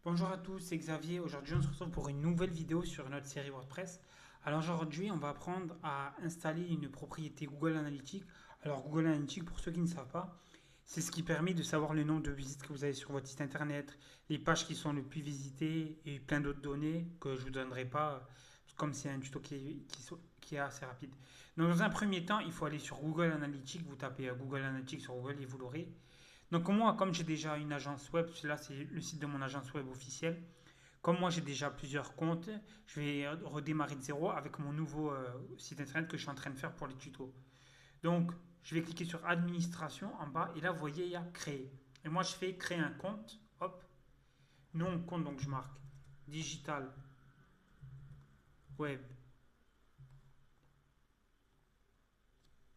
Bonjour à tous, c'est Xavier. Aujourd'hui, on se retrouve pour une nouvelle vidéo sur notre série WordPress. Alors aujourd'hui, on va apprendre à installer une propriété Google Analytics. Alors Google Analytics, pour ceux qui ne savent pas, c'est ce qui permet de savoir le nombre de visites que vous avez sur votre site internet, les pages qui sont le plus visitées et plein d'autres données que je ne vous donnerai pas, comme c'est un tuto qui est assez rapide. Donc dans un premier temps, il faut aller sur Google Analytics, vous tapez Google Analytics sur Google et vous l'aurez. Donc moi, comme j'ai déjà une agence web, là c'est le site de mon agence web officielle, comme moi j'ai déjà plusieurs comptes, je vais redémarrer de zéro avec mon nouveau site internet que je suis en train de faire pour les tutos. Donc je vais cliquer sur administration en bas et là vous voyez il y a créer. Et moi je fais créer un compte, hop, nom compte donc je marque digital web,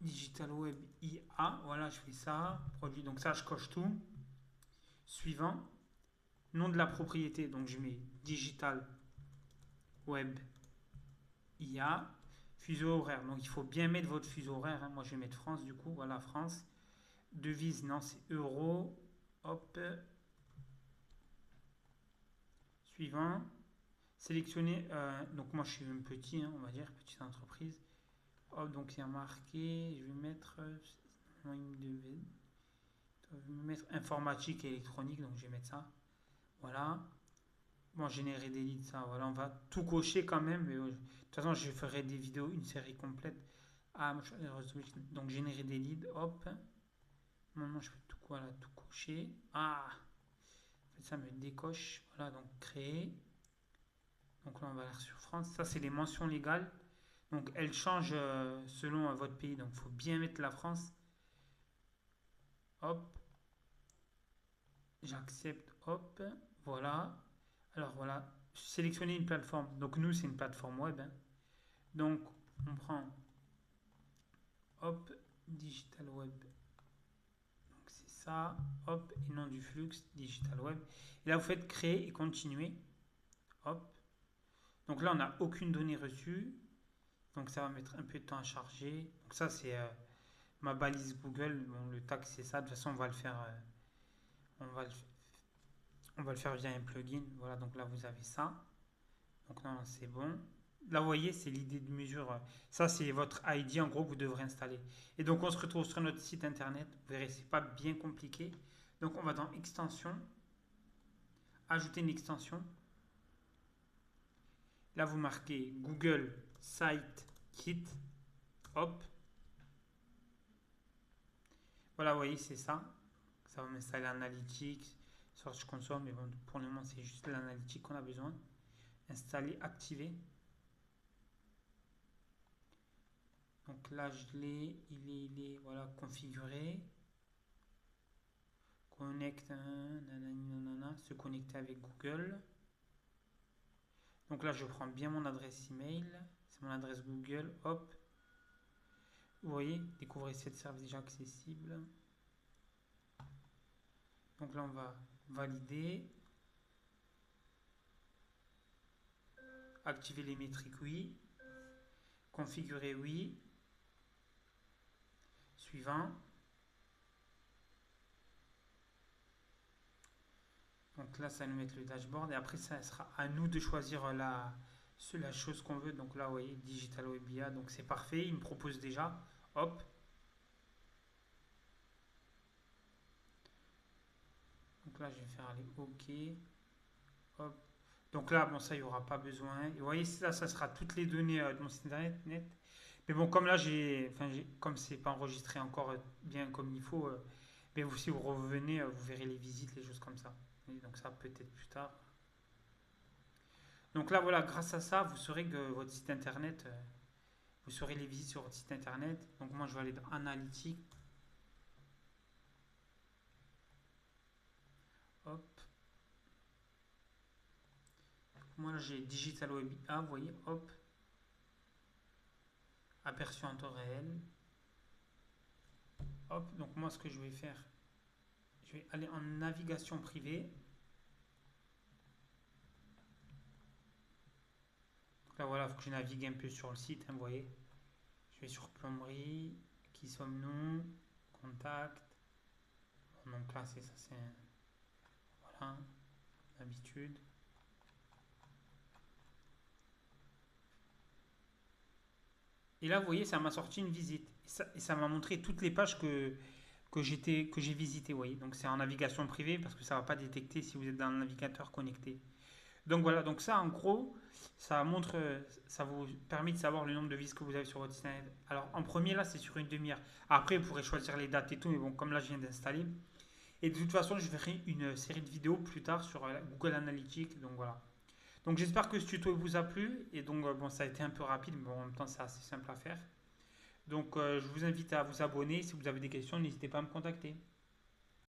digital web IA, voilà je fais ça, produit, donc ça je coche tout. Suivant, nom de la propriété, donc je mets digital web IA, fuseau horaire. Donc il faut bien mettre votre fuseau horaire, hein. Moi je vais mettre France du coup. Voilà, France. Devise, non, c'est euro. Hop. Suivant. Sélectionner. Donc moi je suis un petit, hein, on va dire, petite entreprise. Hop, donc il y a marqué. Je vais mettre. Non, me mettre informatique et électronique. Donc je vais mettre ça. Voilà. Bon, générer des leads, ça, voilà, on va tout cocher quand même. Mais, de toute façon, je ferai des vidéos, une série complète. Ah, donc générer des leads, hop. Maintenant, je peux tout, voilà, tout cocher. Ah, ça me décoche. Voilà, donc créer. Donc là, on va aller sur France. Ça, c'est les mentions légales. Donc, elles changent selon votre pays. Donc, il faut bien mettre la France. Hop, j'accepte. Hop, voilà. Alors, voilà. Sélectionner une plateforme. Donc, nous, c'est une plateforme web, hein. Donc, on prend, hop, digital web. Donc, c'est ça. Hop, et nom du flux, digital web. Et là, vous faites créer et continuer. Hop. Donc là, on n'a aucune donnée reçue. Donc ça va mettre un peu de temps à charger. Donc ça, c'est ma balise Google. Bon, le tag, c'est ça. De toute façon, on va le faire, on va le, on va le faire via un plugin. Voilà, donc là, vous avez ça. Donc là, c'est bon. Là, vous voyez, c'est l'idée de mesure. Ça, c'est votre ID, en gros, que vous devrez installer. Et donc, on se retrouve sur notre site internet. Vous verrez, c'est pas bien compliqué. Donc, on va dans extension, ajouter une extension. Là, vous marquez Google Site Kit. Hop. Voilà, vous voyez, c'est ça. Ça va m'installer l'analytique, Search Console, mais bon, pour le moment, c'est juste l'analytique qu'on a besoin. Installer, activer. Donc là, je l'ai, il est voilà, configuré. Connect, nanana, se connecter avec Google. Donc là, je prends bien mon adresse email. C'est mon adresse Google. Hop. Vous voyez, découvrez cette service déjà accessible. Donc là, on va valider. Activer les métriques, oui. Configurer, oui. Suivant. Donc là, ça va nous mettre le dashboard. Et après, ça sera à nous de choisir la chose qu'on veut. Donc là, vous voyez, Digital Web IA. Donc c'est parfait. Il me propose déjà. Hop. Donc là, je vais faire aller OK. Hop. Donc là, bon, ça, il n'y aura pas besoin. Et vous voyez, ça sera toutes les données de mon site internet net. Mais bon, comme là, comme c'est pas enregistré encore bien comme il faut, mais si vous revenez, vous verrez les visites, les choses comme ça. Et donc ça, peut-être plus tard. Donc là, voilà, grâce à ça, vous saurez que votre site internet, vous saurez les visites sur votre site internet. Donc moi, je vais aller dans Analytics. Hop. Moi, là, j'ai Digital Web A, vous voyez, hop. Aperçu en temps réel. Hop. Donc moi, ce que je vais faire, je vais aller en navigation privée. Donc là, voilà, il faut que je navigue un peu sur le site, hein, vous voyez. Je vais sur plomberie. Qui sommes-nous? Contact. Bon, donc là, c'est ça, c'est. Voilà. d'habitude. Et là, vous voyez, ça m'a sorti une visite. Et ça m'a montré toutes les pages que j'ai visitées, vous voyez. Donc c'est en navigation privée parce que ça ne va pas détecter si vous êtes dans le navigateur connecté. Donc voilà, donc ça en gros, ça montre, ça vous permet de savoir le nombre de vis que vous avez sur votre site internet. Alors en premier là, c'est sur une demi-heure. Après, vous pourrez choisir les dates et tout, mais bon, comme là je viens d'installer. Et de toute façon, je ferai une série de vidéos plus tard sur Google Analytics. Donc voilà. Donc j'espère que ce tuto vous a plu. Et donc bon, ça a été un peu rapide, mais bon, en même temps, c'est assez simple à faire. Donc je vous invite à vous abonner. Si vous avez des questions, n'hésitez pas à me contacter.